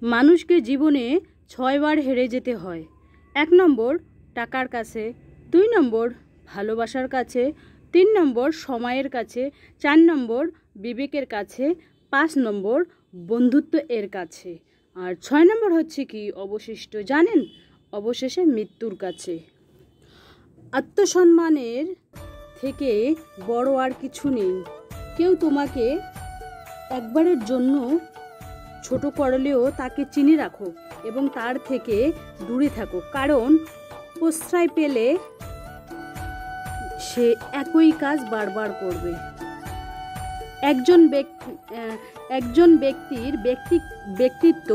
মানুষকে জীবনে ৬ বার হেরে যেতে হয়। ১ নম্বর টাকার কাছে, ২ নম্বর ভালোবাসার কাছে, ৩ নম্বর সময়ের কাছে, ৪ নম্বর বিবেকের কাছে, ৫ নম্বর বন্ধুত্ব এর কাছে, আর ৬ নম্বর হচ্ছে কি অবশিষ্ট জানেন? অবশেষে মৃত্যুর কাছে। আত্মসম্মানের থেকে বড় আর কিছু নেই। কেউ তোমাকে একবারের জন্য ছোট করলেও তাকে চিনে রাখো এবং তার থেকে দূরে থাকো, কারণ প্রশ্রয় পেলে সে একই কাজ বারবার করবে। একজন ব্যক্তির ব্যক্তিত্ব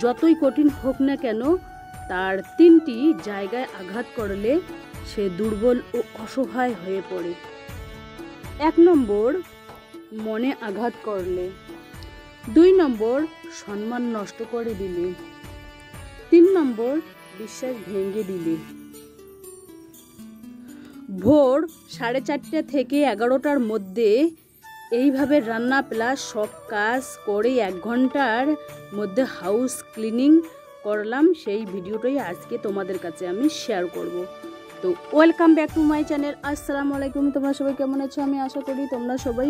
যতই কঠিন হোক না কেন, তার ৩টি জায়গায় আঘাত করলে সে দুর্বল ও অসহায় হয়ে পড়ে। ১ নম্বর মনে আঘাত করলে, ২ নম্বর সম্মান নষ্ট করে দিলে, ৩ নম্বর বিশ্বাস ভেঙে দিলে। ভোর 4:30 থেকে 11টার মধ্যে এইভাবে রান্না প্লাস সব কাজ করে 1 ঘন্টার মধ্যে হাউস ক্লিনিং করলাম। সেই ভিডিওটাই আজকে তোমাদের কাছে আমি শেয়ার করব। তো welcome back to my channel. আসসালামু আলাইকুম। তোমরা সবাই কেমন আছো? আমি আশা করি তোমরা সবাই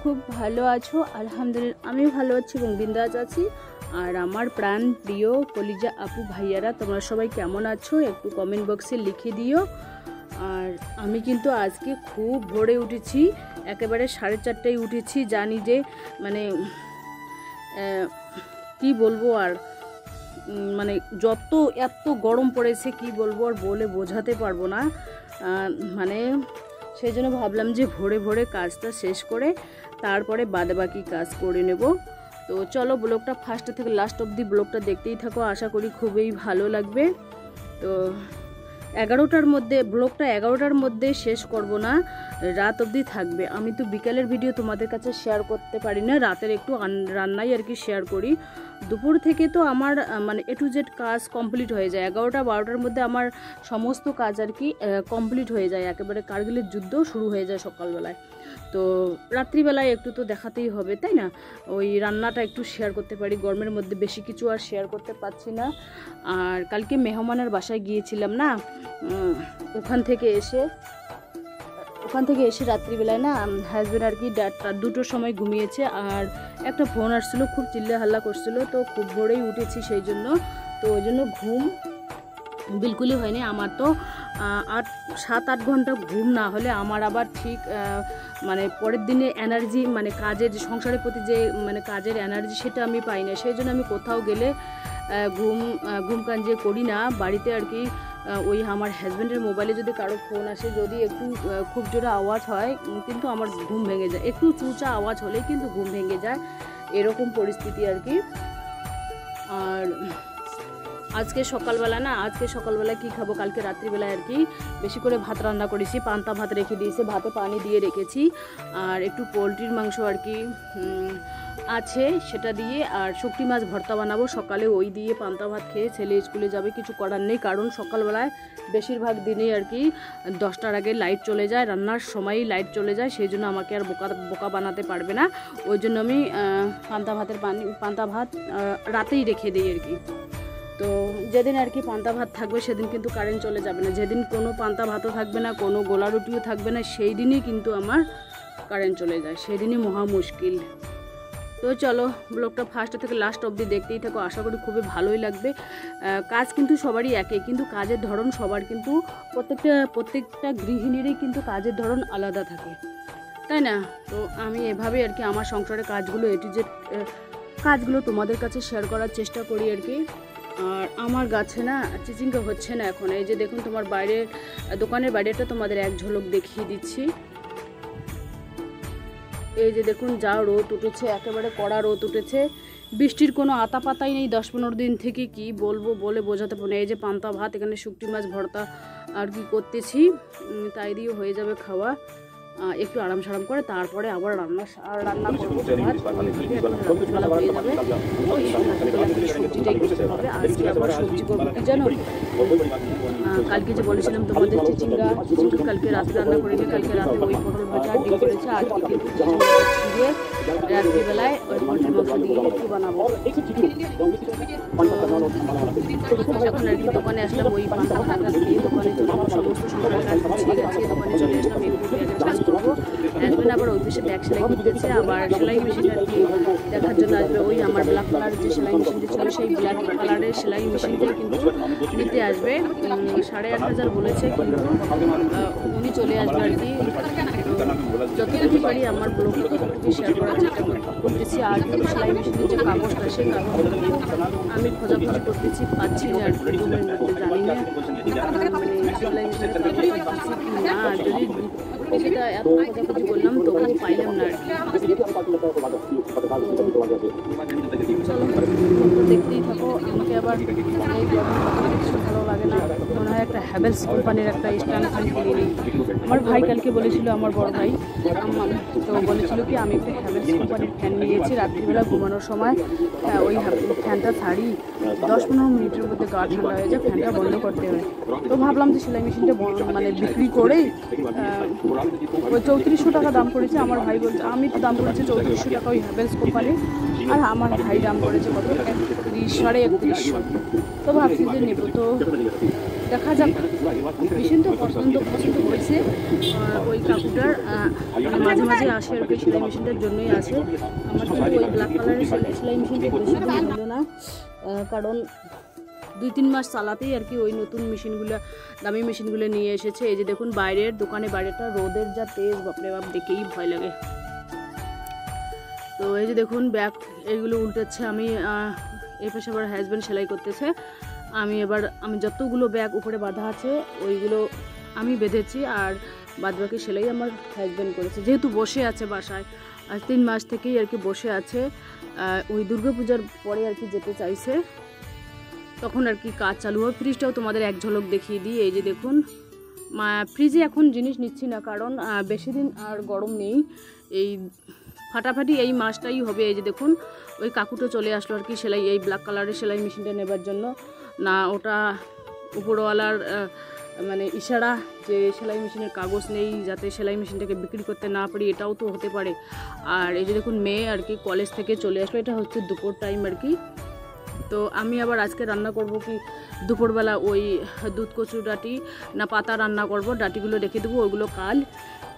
খুব ভালো আছো। আলহামদুলিল্লাহ আমি ভালো আছি এবং বিন্দাস আছি। আর আমার প্রাণ প্রিয় কলিজা আপু ভাইয়ারা, তোমরা সবাই কেমন আছো একটু কমেন্ট বক্সে লিখে দিও। আর আমি কিন্তু আজকে খুব ভোরে উঠেছি, একেবারে 4:30টায় উঠেছি। জানি যে মানে কি বলবো আর, মানে এত গরম পড়েছে কি বলবো আর বলে বোঝাতে পারবো না। মানে সেই জন্য ভাবলাম যে ভোরে ভোরে কাজটা শেষ করে তারপরে বাদবাকি কাজ করে নেব। তো চলো ব্লগটা ফার্স্ট থেকে লাস্ট অবধি ব্লগটা দেখতেই থাকো, আশা করি খুবই ভালো লাগবে। তো 11টার মধ্যে ব্লগটা 11টার মধ্যে শেষ করব না, রাত অবধি থাকবে। আমি তো বিকালের ভিডিও তোমাদের কাছে শেয়ার করতে পারি না, রাতের একটু রান্নাই আর কি শেয়ার করি। দুপুর থেকে তো আমার মানে A to Z কাজ কমপ্লিট হয়ে যায়। 11টা 12টার মধ্যে আমার সমস্ত কাজ আর কি কমপ্লিট হয়ে যায়, একেবারে কারগিলের যুদ্ধ শুরু হয়ে যায় সকালবেলায়। তো রাত্রিবেলায় একটু তো দেখাতেই হবে, তাই না? ওই রান্নাটা একটু শেয়ার করতে পারি, গরমের মধ্যে বেশি কিছু আর শেয়ার করতে পারছি না। আর কালকে মেহমানের বাসায় গিয়েছিলাম না, ওখান থেকে এসে রাত্রিবেলায় না হাজব্যান্ড আর কি 2টোর সময় ঘুমিয়েছে, আর একটা ফোন আসছিলো, খুব চিল্লা হাল্লা করছিল। তো খুব ভোরেই উঠেছি সেই জন্য, তো ওই জন্য ঘুম বিলকুলই হয়নি আমার। তো 7-8 ঘন্টা ঘুম না হলে আমার আবার ঠিক মানে পরের দিনে এনার্জি, মানে কাজের সংসারের প্রতি যে মানে কাজের এনার্জি সেটা আমি পাই না। সেই জন্য আমি কোথাও গেলে ঘুম কাঞ্জে করি না বাড়িতে আর কি। ওই আমার হাজব্যান্ডের মোবাইলে যদি কারো ফোন আসে, যদি একটু খুব জোরে আওয়াজ হয় কিন্তু আমার ঘুম ভেঙে যায়, একটু চুঁচা আওয়াজ হলেই কিন্তু ঘুম ভেঙে যায়, এরকম পরিস্থিতি আর কি। আর আজকে সকালবেলা কি খাবো, কালকে রাত্রিবেলায় আর কি বেশি করে ভাত রান্না করেছি, পান্তা ভাত রেখে দিয়েছি, ভাতে পানি দিয়ে রেখেছি, আর একটু পোলট্রির মাংস আর কি আছে সেটা দিয়ে, আর শুকটি মাছ ভর্তা বানাবো। সকালে ওই দিয়ে পান্তা ভাত খেয়ে ছেলে স্কুলে যাবে, কিছু করার নেই, কারণ সকালবেলায় বেশিরভাগ দিনেই আর কি 10টার আগে লাইট চলে যায়, রান্নার সময়ই লাইট চলে যায়। সেই জন্য আমাকে আর বোকা বানাতে পারবে না, ওই জন্য আমি পান্তা ভাত রাতেই রেখে দিই আর কি। তো যেদিন আর কি পান্তা ভাত থাকবে সেদিন কিন্তু কারেন্ট চলে যাবে না, যেদিন কোনো পান্তা ভাতও থাকবে না, কোনো গোলা রুটিও থাকবে না, সেই দিনই কিন্তু আমার কারেন্ট চলে যায়, সেই দিনই মহা মুশকিল। তো চলো ব্লগটা ফার্স্ট থেকে লাস্ট অবধি দেখতেই থাকো, আশা করি খুবই ভালোই লাগবে। কাজ কিন্তু সবারই একই, কিন্তু কাজের ধরন সবার কিন্তু প্রত্যেকটা গৃহিণীরই কিন্তু কাজের ধরন আলাদা থাকে, তাই না? তো আমি এভাবে আর কি আমার সংসারের কাজগুলো A to Z কাজগুলো তোমাদের কাছে শেয়ার করার চেষ্টা করি আর কি। আর আমার গাছে না চিচিঙ্গা হচ্ছে না এখন, এই যে দেখুন তোমার দোকানের বাইরেটা তোমাদের এক ঝলক দেখিয়ে দিচ্ছি। এই যে দেখুন যা রোদ উঠেছে, একেবারে কড়া রোদ উঠেছে, বৃষ্টির কোনো আতা পাতাই নেই 10-15 দিন থেকে, কি বলবো বলে বোঝাতে পারবো না। এই যে পান্তা ভাত, এখানে শুকটি মাছ ভর্তা আর কি করতেছি, তাই দিয়ে হয়ে যাবে খাওয়া। একটু আরাম সারাম করে তারপরে আবার রান্না করবো। রাত্রিবেলা হয়ে যাবে, ওই সবজিটাই করতে হবে। আজকে আবার সবজি করবো কি জানো, কালকে যে বলেছিলাম তোমাদের চিচিঙ্গা কালকে রাতে রান্না করিনি, কালকে রাতে ওই পটল ভাজা ডিম করেছে। আজকে কিন্তু ছিঁড়ে রাত্রিবেলায় ওই পোলট্রি মাংস দিয়ে একটু বানাবো। যখন আর কি দোকানে আসলাম ওই 5টা টাকা দিয়ে দোকানে চলে সমস্ত সংসারের কাজ গুছিয়ে গেছে, দোকানে চলে আসলাম একটু পেঁয়াজের কাজ করবো। হাজবেন্ড আবার ওই দেশে ব্যাগ সেলাই করতেছে, আবার সেলাই মেশিন আর কি দেখার জন্য আসবে। ওই আমার ব্ল্যাক কালারের যে সেলাই মেশিনটা ছিল সেই ব্ল্যাক কালারের সেলাই মেশিনটাই কিন্তু নিতে আসবে। 8,500 বলেছে, কিন্তু উনি চলে আসবে আর কি। যতটুকু পারি আমার ব্লগে ততটুকু শেয়ার করার চেষ্টা করতেছি। আর কিন্তু সেলাই মেশিনের যে কাগজটা সেই কাগজটা আমি খোঁজাখুঁজি করতেছি, পাচ্ছি না আর কি রুমের মধ্যে, জানি না মানে সেলাই মেশিনের কাগজটা পাচ্ছি কি না। যদি সেটা এত খোঁজাখুঁজি করলাম তবুও পাইলাম না আর কি। চলো দেখতেই থাকো। আমাকে আবার এই ভালো লাগে না, মনে হয় একটা হ্যাভেলস কোম্পানির একটা স্ট্যান্ড ফ্যান কিনে নিই। আমার ভাই কালকে বলেছিল, আমার বড় ভাই তো বলেছিল কি আমি একটা হ্যাভেলস কোম্পানির ফ্যান নিয়েছি, রাত্রিবেলা ঘুমানোর সময় ওই ফ্যানটা ছাড়ি 10-15 মিনিটের মধ্যে গা ঠান্ডা হয়ে যায়, ফ্যানটা বন্ধ করতে হয়। তো ভাবলাম যে সেলাই মেশিনটা মানে বিক্রি করেই ওই 3400 টাকা দাম করেছে। আমার ভাই বলছে, আমি তো দাম করেছি 3400 টাকা ওই হ্যাভেলস কোম্পানির, আর আমার ভাই দাম করেছে কত 31,500। তো ভাবছি যে নেব, তো দেখা যাক। মেশিনটা পছন্দ হয়েছে ওই কাকুটার, মাঝে মাঝে আসে আর কি সেলাই মেশিনটার জন্যই আসে। আমার কিন্তু ওই ব্ল্যাক কালারের সেলাই মেশিনটা বেশি দিন হলো না, কারণ 2-3 মাস চালাতেই আর কি ওই নতুন মেশিনগুলো, দামি মেশিনগুলো নিয়ে এসেছে। এই যে দেখুন বাইরের দোকানে বাইরেটা রোদের যা তেজ, বাপরে বাপ, দেখেই ভয় লাগে। তো এই যে দেখুন ব্যাগ এইগুলো উল্টেছে, আমি এই পাশে আবার হাজব্যান্ড সেলাই করতেছে। আমি যতগুলো ব্যাগ উপরে বাঁধা আছে ওইগুলো আমি বেঁধেছি, আর বাদবাকি সেলাই আমার হাজব্যান্ড করেছে। যেহেতু বসে আছে বাসায়, আজ 3 মাস থেকেই আর কি বসে আছে, ওই দুর্গাপূজার পরে আর কি যেতে চাইছে, তখন আর কি কাজ চালু হয়। ফ্রিজটাও তোমাদের এক ঝলক দেখিয়ে দিই। এই যে দেখুন ফ্রিজে এখন জিনিস নিচ্ছি না, কারণ বেশি দিন আর গরম নেই, এই ফাটাফাটি এই মাসটাই হবে। এই যে দেখুন ওই কাকুটা চলে আসলো আর কি সেলাই, এই ব্ল্যাক কালারের সেলাই মেশিনটা নেবার জন্য। না ওটা উপরওয়ালার মানে ইশারা যে সেলাই মেশিনের কাগজ নেই, যাতে সেলাই মেশিনটাকে বিক্রি করতে না পারি, এটাও তো হতে পারে। আর এই যে দেখুন মেয়ে আর কি কলেজ থেকে চলে আসলো, এটা হচ্ছে দুপুর টাইম আর কি। তো আমি আবার আজকে রান্না করব কি দুপুরবেলা ওই দুধ কচুর ডাঁটি না পাতা রান্না করব, ডাঁটিগুলো রেখে দেবো, ওইগুলো কাল।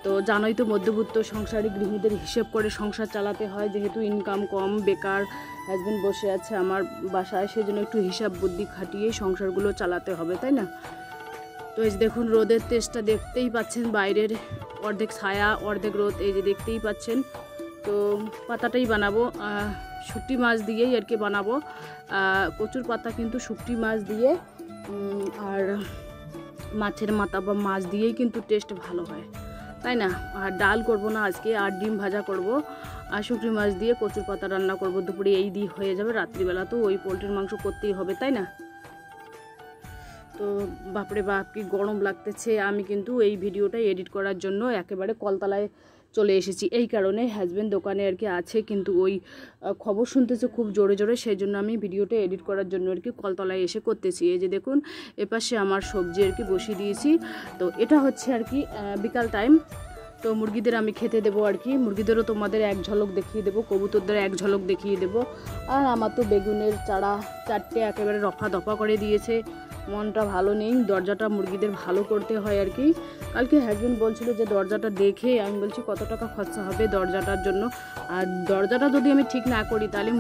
তো জানোই তো মধ্যবিত্ত সংসারী গৃহিণীদের হিসেব করে সংসার চালাতে হয়, যেহেতু ইনকাম কম, বেকার, হাজব্যান্ড বসে আছে আমার বাসায়, সেজন্য একটু হিসাব বুদ্ধি খাটিয়ে সংসারগুলো চালাতে হবে, তাই না? তো এই যে দেখুন রোদের তেজটা দেখতেই পাচ্ছেন, বাইরের অর্ধেক ছায়া অর্ধেক রোদ, এই যে দেখতেই পাচ্ছেন। তো পাতাটাই বানাবো শুটকি মাছ দিয়েই আর কি বানাবো। কচুর পাতা কিন্তু শুটকি মাছ দিয়ে আর মাছের মাথা বা মাছ দিয়েই কিন্তু টেস্ট ভালো হয়, তাই না? আর ডাল করব না আজকে, আর ডিম ভাজা করব, আর শুটকি মাছ দিয়ে কচুর পাতা রান্না করব দুপুরে, এই দিয়ে হয়ে যাবে। রাত্রিবেলা তো ওই পোলট্রির মাংস করতেই হবে, তাই না? তো বাপরে বাপ কি গরম লাগতেছে। আমি কিন্তু এই ভিডিওটা এডিট করার জন্য একেবারে কলতলায় চলে এসেছি, এই কারণে হাজব্যান্ড দোকানে আর কি আছে, কিন্তু ওই খবর শুনতেছে খুব জোরে জোরে, সেই জন্য আমি ভিডিওটা এডিট করার জন্য আর কি কলতলায় এসে করতেছি। এই যে দেখুন এপাশে আমার সবজি আর কি বসিয়ে দিয়েছি। তো এটা হচ্ছে আর কি বিকাল টাইম, তো মুরগিদের আমি খেতে দেবো আর কি, মুরগিদেরও তোমাদের এক ঝলক দেখিয়ে দেবো, কবুতরদের এক ঝলক দেখিয়ে দেবো। আর আমার তো বেগুনের চারা 4টে একেবারে রফা দফা করে দিয়েছে, মনটা ভালো নেই, দরজাটা মুরগিদের ভালো করতে হয় আর কি। কালকে হাজব্যান্ড বলছিল যে দরজাটা দেখে, আমি বলছি কত টাকা খরচা হবে দরজাটার জন্য, আর দরজাটা যদি আমি ঠিক না করি তাহলে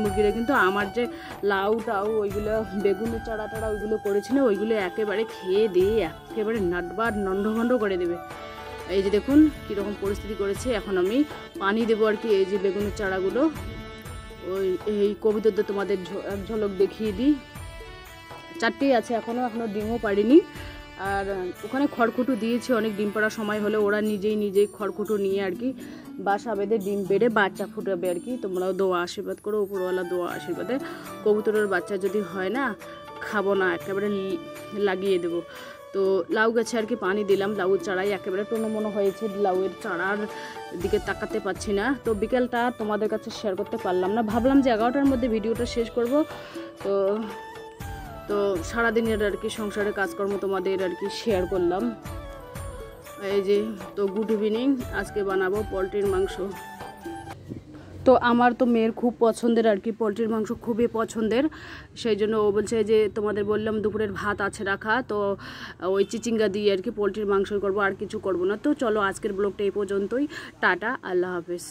মুরগিরা কিন্তু আমার যে লাউ টাউ ওইগুলো বেগুনের চারা টাড়া ওইগুলো করেছিল ওইগুলো একেবারে খেয়ে দিয়ে একেবারে নাটবার নন্ডভন্ড করে দেবে। এই যে দেখুন কীরকম পরিস্থিতি করেছে। এখন আমি পানি দেবো আর কি, এই যে বেগুনের চারাগুলো, ওই এই কবিতাদের তোমাদের এক ঝলক দেখিয়ে দিই। 4টেই আছে, এখনও ডিমও পারিনি। আর ওখানে খড়কুটো দিয়েছি, অনেক ডিম পাড়ার সময় হলে ওরা নিজেই খড়কুটো নিয়ে আর কি বাসা বেঁধে ডিম বেড়ে বাচ্চা ফুটাবে আর কি। তোমরাও দোয়া আশীর্বাদ করো, উপরওয়ালা দোয়া আশীর্বাদে। কবুতরের বাচ্চা যদি হয় না খাবো না, একেবারে লাগিয়ে দেবো। তো লাউ গাছে আর কি পানি দিলাম, লাউয়ের চারাই একেবারে টনমনো হয়েছে, লাউয়ের চারার দিকে তাকাতে পাচ্ছি না। তো বিকেলটা তোমাদের কাছে শেয়ার করতে পারলাম না, ভাবলাম যে 11টার মধ্যে ভিডিওটা শেষ করব। তো সারাদিনের আর কি সংসারের কাজকর্ম তোমাদের আর কি শেয়ার করলাম। এই যে তো গুড ইভিনিং, আজকে বানাবো পোলট্রির মাংস। তো আমার তো মেয়ের খুব পছন্দের আর কি, পোলট্রির মাংস খুবই পছন্দের, সেই জন্য ও বলছে যে তোমাদের বললাম দুপুরের ভাত আছে রাখা, তো ওই চিচিঙ্গা দিয়ে আর কি পোলট্রির মাংস করবো, আর কিছু করব না। তো চলো আজকের ব্লগটা এই পর্যন্তই, টাটা, আল্লাহ হাফেজ।